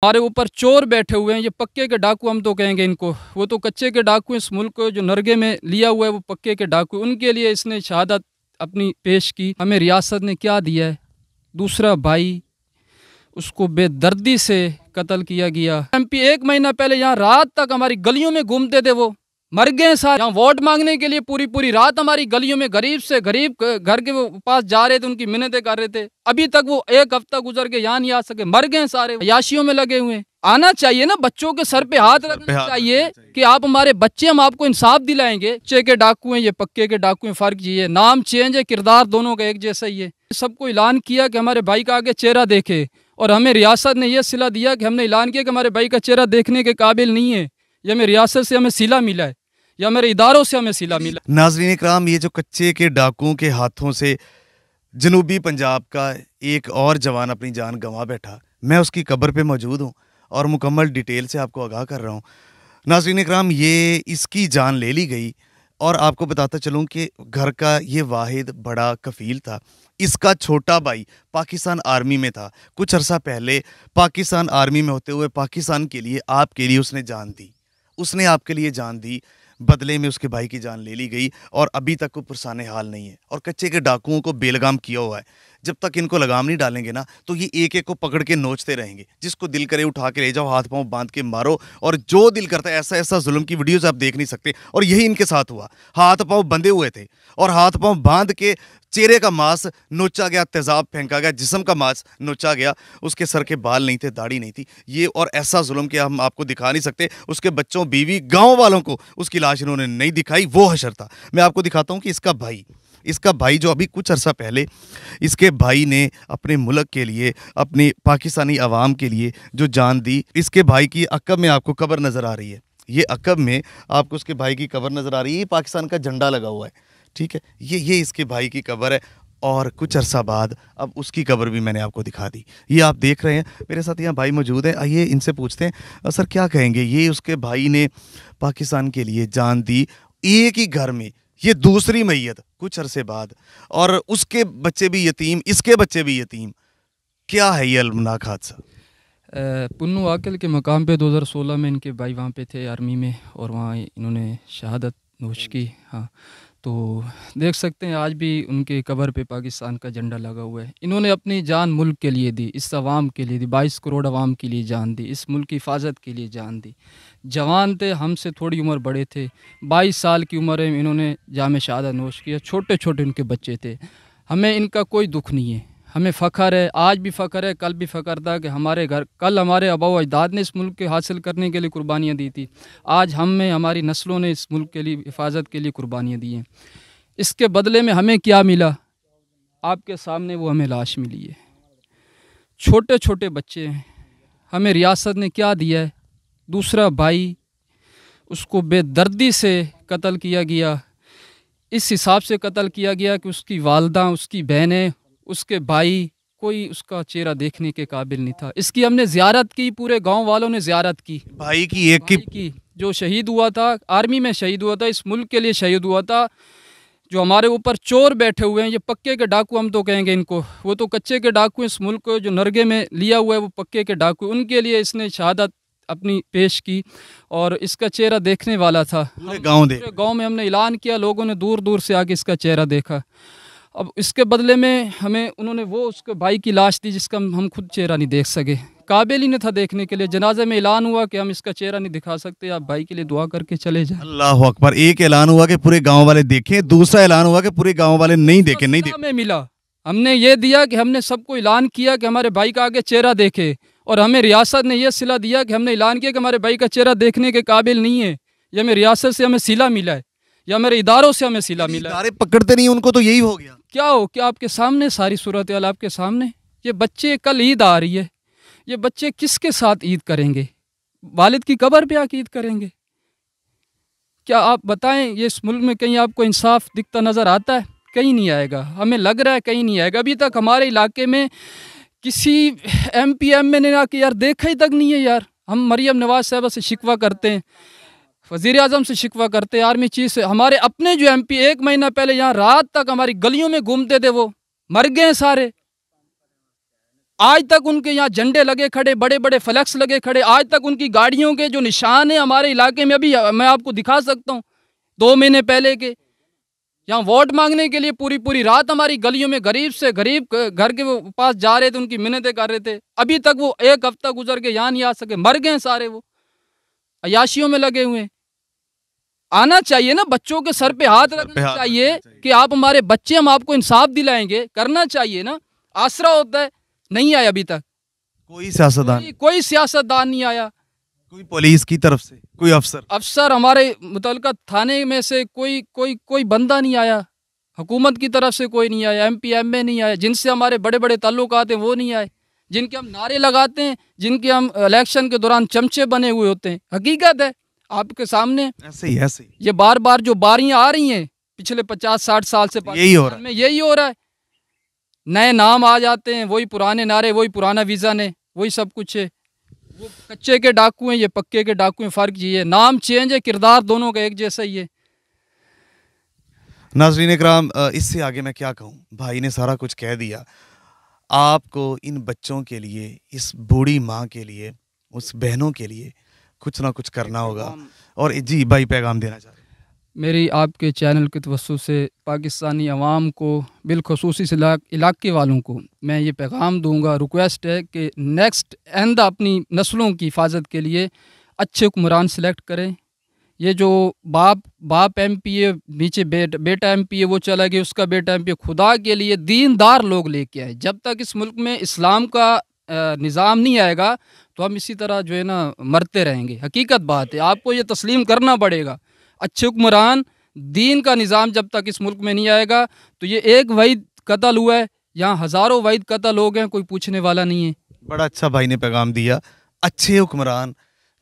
हमारे ऊपर चोर बैठे हुए हैं, ये पक्के के डाकू हम तो कहेंगे इनको। वो तो कच्चे के डाकू इस मुल्क को जो नरगे में लिया हुआ है वो पक्के के डाकू। उनके लिए इसने शहादत अपनी पेश की। हमें रियासत ने क्या दिया है? दूसरा भाई, उसको बेदर्दी से कत्ल किया गया। एमपी 1 महीना पहले यहाँ रात तक हमारी गलियों में घूमते थे, वो मर गए सारे। यहाँ वोट मांगने के लिए पूरी पूरी रात हमारी गलियों में गरीब से गरीब घर के वो पास जा रहे थे, उनकी मिन्नतें कर रहे थे। अभी तक वो 1 हफ्ता गुजर के यहाँ नहीं आ सके, मर गए सारे। याशियों में लगे हुए। आना चाहिए ना, बच्चों के सर पे हाथ रखना चाहिए कि आप हमारे बच्चे, हम आपको इंसाफ दिलाएंगे। कच्चे के डाकू हैं, ये पक्के के डाकू हैं, फर्क ये है, नाम चेंज है, किरदार दोनों का एक जैसा ही है। सबको ऐलान किया कि हमारे भाई का आगे चेहरा देखे, और हमें रियासत ने यह सिला दिया कि हमने ऐलान किया कि हमारे भाई का चेहरा देखने के काबिल नहीं है। ये हमें रियासत से हमें सिला मिला है, या मेरे इदारों से हमें सिला मिला। नाज़रीन इकराम, ये जो कच्चे के डाकुओं के हाथों से जनूबी पंजाब का एक और जवान अपनी जान गंवा बैठा, मैं उसकी कब्र पे मौजूद हूँ और मुकम्मल डिटेल से आपको आगाह कर रहा हूँ। नाज़रीन इकराम, ये इसकी जान ले ली गई, और आपको बताता चलूँ कि घर का ये वाहिद बड़ा कफ़ील था। इसका छोटा भाई पाकिस्तान आर्मी में था। कुछ अरसा पहले पाकिस्तान आर्मी में होते हुए पाकिस्तान के लिए, आपके लिए उसने जान दी। उसने आपके लिए जान दी, बदले में उसके भाई की जान ले ली गई, और अभी तक वो पुरसाने हाल नहीं है। और कच्चे के डाकुओं को बेलगाम किया हुआ है। जब तक इनको लगाम नहीं डालेंगे ना, तो ये एक एक को पकड़ के नोचते रहेंगे। जिसको दिल करे उठा के ले जाओ, हाथ पांव बांध के मारो, और जो दिल करता है ऐसा ऐसा जुल्म की वीडियोस आप देख नहीं सकते। और यही इनके साथ हुआ। हाथ पांव बंधे हुए थे, और हाथ पांव बांध के चेहरे का मांस नोचा गया, तेजाब फेंका गया, जिस्म का मांस नोचा गया। उसके सर के बाल नहीं थे, दाढ़ी नहीं थी। ये और ऐसा जुल्म कि हम आपको दिखा नहीं सकते। उसके बच्चों, बीवी, गांव वालों को उसकी लाश इन्होंने नहीं दिखाई। वो हशर था। मैं आपको दिखाता हूं कि इसका भाई जो अभी कुछ अरसा पहले इसके भाई ने अपने मुल्क के लिए, अपनी पाकिस्तानी अवाम के लिए जो जान दी। इसके भाई की अकब में आपको कब्र नज़र आ रही है। ये अकब में आपको उसके भाई की कब्र नज़र आ रही है। ये पाकिस्तान का झंडा लगा हुआ है, ठीक है। ये इसके भाई की कब्र है, और कुछ अरसा बाद अब उसकी कब्र भी मैंने आपको दिखा दी। ये आप देख रहे हैं। मेरे साथ यहाँ भाई मौजूद हैं, आइए इनसे पूछते हैं सर क्या कहेंगे। ये उसके भाई ने पाकिस्तान के लिए जान दी, एक ही घर में ये दूसरी मैयत कुछ अरसे बाद, और उसके बच्चे भी यतीम, इसके बच्चे भी यतीम। क्या है ये अलमनाक हादसा? पुन्नू आकिल के मकाम पे 2016 में इनके भाई वहाँ पे थे आर्मी में, और वहाँ इन्होंने शहादत नोश की। हाँ, तो देख सकते हैं आज भी उनके कब्र पे पाकिस्तान का झंडा लगा हुआ है। इन्होंने अपनी जान मुल्क के लिए दी, इस अवाम के लिए दी, 22 करोड़ अवाम के लिए जान दी, इस मुल्क की हिफाजत के लिए जान दी। जवान थे, हमसे थोड़ी उम्र बड़े थे। 22 साल की उम्र में इन्होंने जाम शहादत नोश किया। छोटे छोटे उनके बच्चे थे। हमें इनका कोई दुख नहीं है, हमें फ़ख्र है, आज भी फ़ख्र है, कल भी फ़ख्र था कि हमारे घर, कल हमारे आबा अजदाद ने इस मुल्क के हासिल करने के लिए कुर्बानियाँ दी थी। आज हम में हमारी नस्लों ने इस मुल्क के लिए, हिफाजत के लिए कुर्बानियाँ दी हैं। इसके बदले में हमें क्या मिला? आपके सामने वो हमें लाश मिली है। छोटे छोटे बच्चे हैं। हमें रियासत ने क्या दिया है? दूसरा भाई, उसको बेदर्दी से कत्ल किया गया। इस हिसाब से कत्ल किया गया कि उसकी वालदा, उसकी बहनें, उसके भाई, कोई उसका चेहरा देखने के काबिल नहीं था। इसकी हमने ज़ियारत की, पूरे गांव वालों ने ज़ियारत की। भाई की एक की जो शहीद हुआ था, आर्मी में शहीद हुआ था, इस मुल्क के लिए शहीद हुआ था। जो हमारे ऊपर चोर बैठे हुए हैं, ये पक्के के डाकू हम तो कहेंगे इनको। वो तो कच्चे के डाकू, इस मुल्क को जो नरगे में लिया हुआ है वो पक्के के डाकू। उनके लिए इसने शहादत अपनी पेश की, और इसका चेहरा देखने वाला था। पूरे गांव में हमने ऐलान किया, लोगों ने दूर दूर से आके इसका चेहरा देखा। अब इसके बदले में हमें उन्होंने वो उसके भाई की लाश दी जिसका हम खुद चेहरा नहीं देख सके, काबिल ही नहीं था देखने के लिए। जनाजे में ऐलान हुआ कि हम इसका चेहरा नहीं दिखा सकते, आप भाई के लिए दुआ करके चले जाए। अल्लाह अकबर। एक ऐलान हुआ कि पूरे गांव वाले देखें, दूसरा ऐलान हुआ कि पूरे गांव वाले नहीं देखें। नहीं देखें हमें मिला, हमने ये दिया कि हमने सबको ऐलान किया कि हमारे भाई का आगे चेहरा देखे, और हमें रियासत ने यह सिला दिया कि हमने ऐलान किया कि हमारे भाई का चेहरा देखने के काबिल नहीं है। यह हमें रियासत से हमें सिला मिला है, या मेरे इदारों से हमें सिला मिला है। इदारे पकड़ते नहीं उनको, तो यही हो गया। क्या हो, क्या आपके सामने सारी सूरत हाल आपके सामने। ये बच्चे, कल ईद आ रही है, ये बच्चे किसके साथ ईद करेंगे? वालिद की कब्र पे आके ईद करेंगे? क्या आप बताएं, ये इस मुल्क में कहीं आपको इंसाफ दिखता नज़र आता है? कहीं नहीं आएगा। हमें लग रहा है कहीं नहीं आएगा। अभी तक हमारे इलाके में किसी MP ने आके यार देखा ही तक नहीं है यार। हम मरियम नवाज साहबा से शिकवा करते हैं, वज़ीर आज़म से शिकवा करते हैं, आर्मी चीफ से। हमारे अपने जो MP 1 महीना पहले यहाँ रात तक हमारी गलियों में घूमते थे, वो मर गए सारे। आज तक उनके यहाँ झंडे लगे खड़े, बड़े बड़े फ्लैक्स लगे खड़े, आज तक उनकी गाड़ियों के जो निशान है हमारे इलाके में, अभी मैं आपको दिखा सकता हूँ 2 महीने पहले के। यहाँ वोट मांगने के लिए पूरी पूरी रात हमारी गलियों में गरीब से गरीब घर के वो पास जा रहे थे, उनकी मिन्नतें कर रहे थे। अभी तक वो 1 हफ्ता गुजर के यहाँ नहीं आ सके, मर गए सारे, वो अयाशियों में लगे हुए। आना चाहिए ना, बच्चों के सर पे हाथ रखना चाहिए कि आप हमारे बच्चे, हम आपको इंसाफ दिलाएंगे, करना चाहिए ना। आसरा होता है, नहीं आया अभी तक कोई सियासतदान, कोई सियासतदान नहीं आया, कोई पुलिस की तरफ से कोई अफसर हमारे मुतलका थाने में से कोई बंदा नहीं आया, हुकूमत की तरफ से कोई नहीं आया, MP MA नहीं आया, जिनसे हमारे बड़े बड़े ताल्लुकात हैं वो नहीं आए, जिनके हम नारे लगाते हैं, जिनके हम इलेक्शन के दौरान चमचे बने हुए होते हैं। हकीकत है आपके सामने, ऐसे ही ये बार बार जो बारियां आ रही हैं पिछले 50-60 साल से यही हो रहा है, यही हो रहा है। नए नाम आ जाते हैं, वही पुराने नारे, वही पुराना विजन है, वही सब कुछ है। वो कच्चे के डाकू हैं, ये पक्के के डाकू हैं, फर्क ये है, नाम चेंज है, किरदार दोनों का एक जैसा ही है। नाज़रीन इकराम, इससे आगे मैं क्या कहूँ, भाई ने सारा कुछ कह दिया। आपको इन बच्चों के लिए, इस बूढ़ी माँ के लिए, उस बहनों के लिए कुछ ना कुछ करना होगा। और जी भाई, पैगाम देना चाह रहे हैं। मेरी आपके चैनल के तवस्सु से पाकिस्तानी अवाम को, बिलखसूस इस इलाके वालों को मैं ये पैगाम दूंगा, रिक्वेस्ट है कि नेक्स्ट आइंदा अपनी नस्लों की हिफाजत के लिए अच्छे हुक्मरान सेलेक्ट करें। ये जो बाप MP है, नीचे बेटा MP है, वो चला गया, उसका बेटा MP है, खुदा के लिए दीनदार लोग लेके आए। जब तक इस मुल्क में इस्लाम का निज़ाम नहीं आएगा तो हम इसी तरह जो है ना मरते रहेंगे। हकीकत बात है, आपको ये तस्लीम करना पड़ेगा। अच्छे हुक्मरान, दीन का निज़ाम जब तक इस मुल्क में नहीं आएगा तो ये एक वहीद कत्ल हुआ है, यहाँ हज़ारों वहीद कत्ल हो गए, कोई पूछने वाला नहीं है। बड़ा अच्छा भाई ने पैगाम दिया। अच्छे हुक्मरान,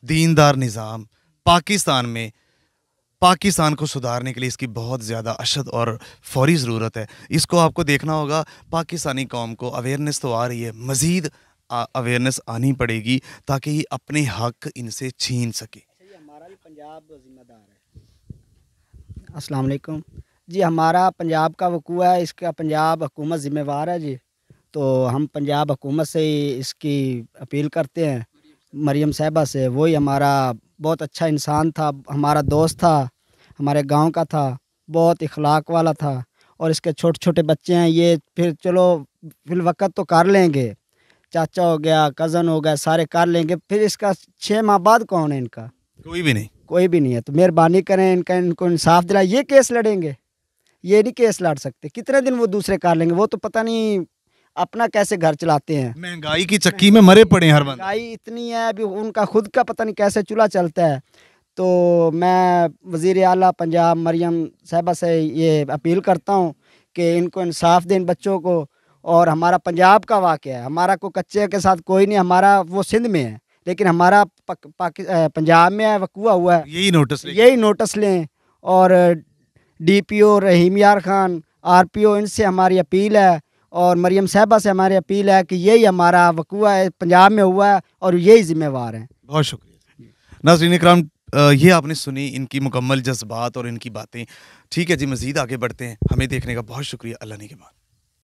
दीनदार निज़ाम पाकिस्तान में, पाकिस्तान को सुधारने के लिए इसकी बहुत ज़्यादा अशद और फौरी ज़रूरत है। इसको आपको देखना होगा। पाकिस्तानी कौम को अवेयरनेस तो आ रही है, मज़ीद अवेयरनेस आनी पड़ेगी ताकि ये अपने हक इनसे छीन सके। हमारा भी पंजाब जिम्मेदार है। अस्सलाम वालेकुम जी, हमारा पंजाब का वकूआ है, इसका पंजाब हुकूमत ज़िम्मेवार है जी। तो हम पंजाब हुकूमत से ही इसकी अपील करते हैं, मरियम साहिबा से। वही हमारा बहुत अच्छा इंसान था, हमारा दोस्त था, हमारे गांव का था, बहुत इखलाक वाला था। और इसके छोटे छोटे बच्चे हैं, ये फिर चलो फिलवक़्त तो कर लेंगे, चाचा हो गया, कज़न हो गया, सारे कर लेंगे। फिर इसका 6 माह बाद कौन है? इनका कोई भी नहीं है। तो मेहरबानी करें, इनको इंसाफ दिलाएं। ये केस लड़ेंगे, ये नहीं केस लड़ सकते। कितने दिन वो दूसरे कर लेंगे? वो तो पता नहीं अपना कैसे घर चलाते हैं। महंगाई की चक्की में मरे पड़े, हर बंदा। महंगाई इतनी है, अभी उनका खुद का पता नहीं कैसे चूल्हा चलता है। तो मैं वज़ीर आला पंजाब मरियम साहिबा से ये अपील करता हूँ कि इनको इंसाफ दें बच्चों को। और हमारा पंजाब का वाक़या है, हमारा को कच्चे के साथ कोई नहीं, हमारा वो सिंध में है, लेकिन हमारा पंजाब में है, वकूआ हुआ है। यही नोटिस लें। और DPO रहीम यार खान, RPO, इनसे हमारी अपील है और मरियम साहिबा से हमारी अपील है कि यही हमारा वकूआ है, पंजाब में हुआ है और यही जिम्मेवार हैं। बहुत शुक्रिया। नाज़रीन इकराम, ये आपने सुनी इनकी मुकम्मल जज्बात और इनकी बातें। ठीक है जी, मज़ीद आगे बढ़ते हैं। हमें देखने का बहुत शुक्रिया। अल्लाह ने के बाद।